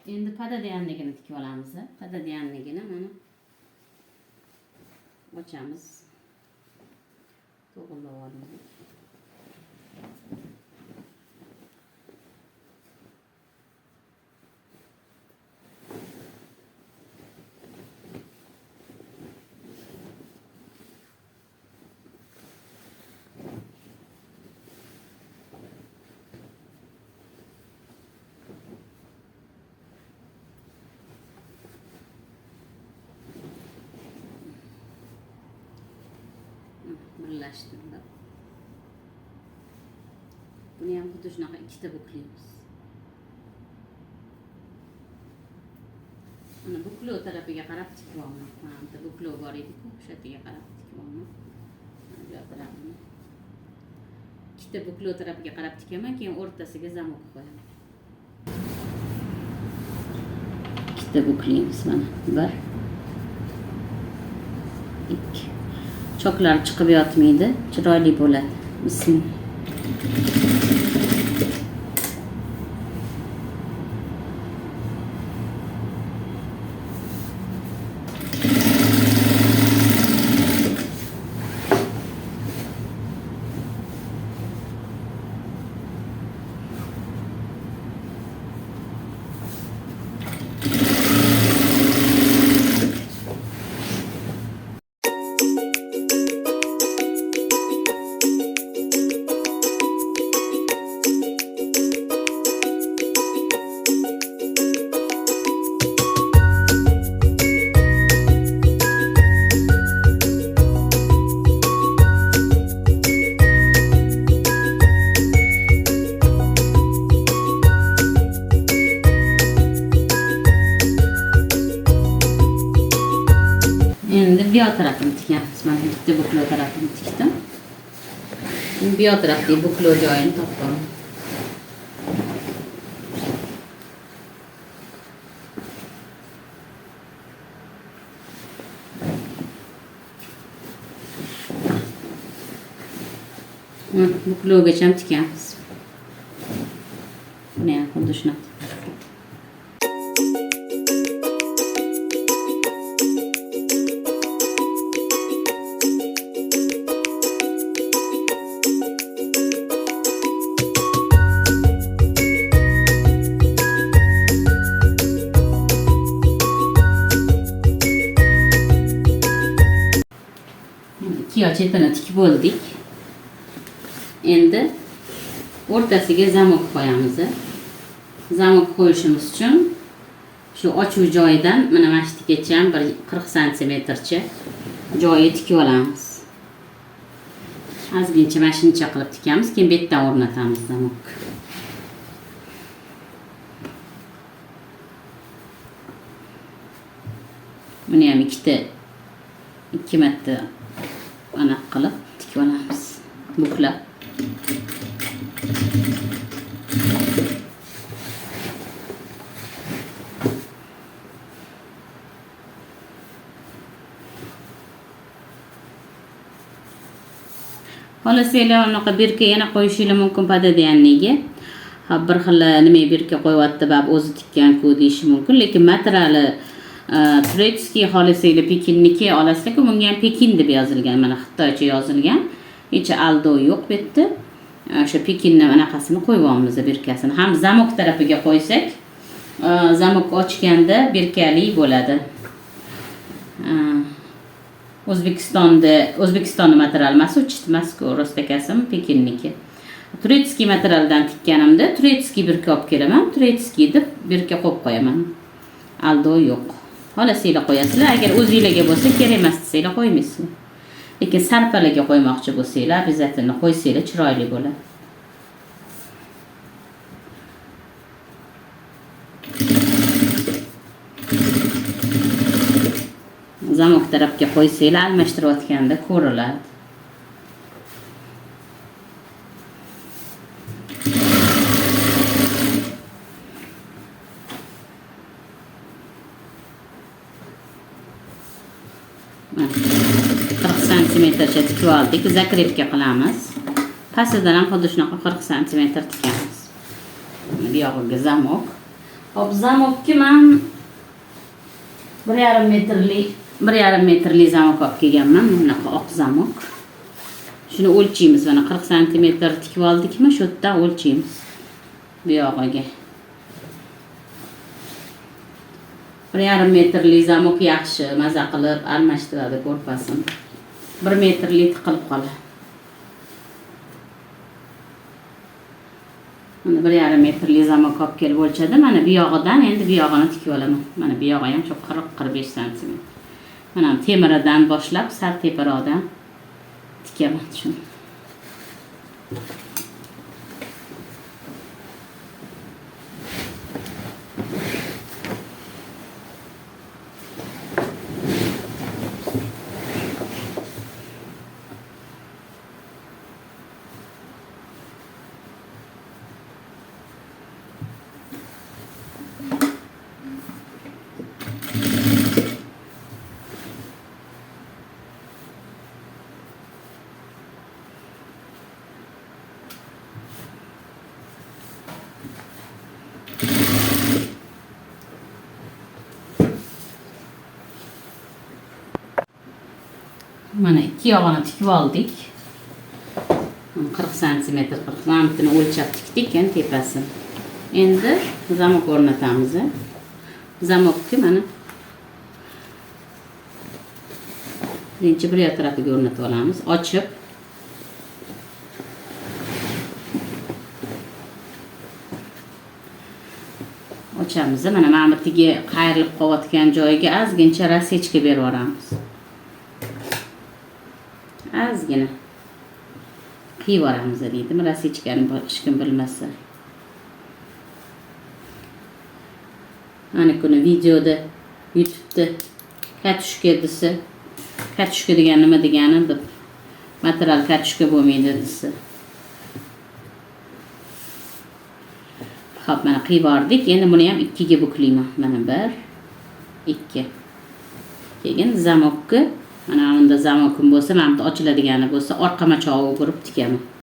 Endi pada deganligini tikib olamiz. Pada deganligini mana ochamiz. To'g'rilab olamiz. Birlashtirib. Buni ham xuddi shunaqa ikkita buklaymiz. Mana buklov tarafiga qarab tikib olamiz. Mana bitta buklov bor edi-ku, o'sha yerga qarab tikib olamiz. Mana bu tarafini. Ikkita buklov tarafiga qarab tikaman, keyin o'rtasiga zamok qo'yaman. Ikkita buklaymiz mana. 1 2 Çoklar çıkıp yatmaydı. Çıraylı bo'ladi. Bismillah. Endi bu tarafini tikamiz. Mana bitta buklov tarafini tikdim. Bu tarafdagi buklov joyini topdim. Buklovgacha ham tikamiz. Buni ham xuddi shunaqa. Chetini tikib bo'ldik. Endi o'rtasiga zamok qo'yamiz. Zamok qo'yishimiz uchun shu ochuv joyidan mana mana shu yergacha bir 40 santimetrcha joyi tikib olamiz. Ozgincha mana shuncha qilib tikamiz, keyin bu yerdan o'rnatamiz zamok. Buni ham ikki marta ana qilib tikib olamiz. Buklab. Xohlasanglar unaqa birka yana qo'yishingiz mumkin pada deganligiga. Bir xil nima birka qo'yapti, bab o'zi tikkan-ku deyish mumkin, lekin materiali Turetskiy xohlasanglar Pekinniki olasizlar-ku, bunga ham Pekin deb yozilgan, mana xitoycha yozilgan. Hech aldov yo'q bu yerda. O'sha Pekinni anaqasini qo'yib olamiz, birkasini. Ham zamok tarafiga qo'ysak, zamok ochganda birkali bo'ladi. O'zbekistonning materiali emas, chitmas-ku, rostakasimi Pekinniki. Turetskiy materialdan tikkanimda Turetskiy birka olib kelaman, Turetskiy deb birka qo'yib qo'yaman. Aldov yo'q. Xohlasanglar qo'yasizlar, agar o'zingizlarga bo'lsa kerak emas desanglar qo'ymaysizlar. Lekin sarpalarga qo'ymoqchi bo'lsanglar, obязательно qo'ysanglar chiroyli bo'ladi. Zamok tarafga qo'ysanglar, almashtirayotganda ko'riladi. santimetrcha tikib oldik. Zakrepka qilamiz. Pastidan ham xuddi shunaqa 40 santimetr tikamiz. Bu yog'iga zamok. Hop, zamokka men 1,5 metrli zamok olib kelganman. Bunaqa oq zamok. Shuni o'lchaymiz. Mana 40 cm tikib oldikmi, shu yerdan o'lchaymiz. Bu yog'iga. 1,5 metrli zamok yaxshi, maza qilib almashtiradi ko'rpasini. 1 metrli tiqilib qoladi. Mana 1,5 metrli zamok olib kelib o'lchadi. Mana bu yog'idan endi bu yog'ini tikib olaman. Mana bu yog'i ham shu 40-45 cm. Mana temiridan boshlab sal teparoqdan tikaman shuni. Mana ikki yog'ini tikib oldik. 40 cm 40 cm o'lchab tikdik endi tepasini. Endi zamok o'rnatamiz. Zamokni mana birinchi bir tarafiga o'rnatib olamiz. Ochib ochamiz. Mana ma'mitiga qayrilib qolayotgan joyiga ozgincha rasechka berib yuboramiz. Ozgina qiyib yuboramiz deydimi, rasechkani hech kim bilmasa. Ana kuni videoda YouTube'da katushka desa, katushka degan nima degani deb material katushka bo'lmaydi desa. Xo'p, mana qiyib yubordik. Endi buni ham 2 ga buklayman. Mana 1 2. Keyin zamokka mana unda zamokim bo'lsa, mana bu ochiladigani bo'lsa, orqa machog'iga o'girib tikaman.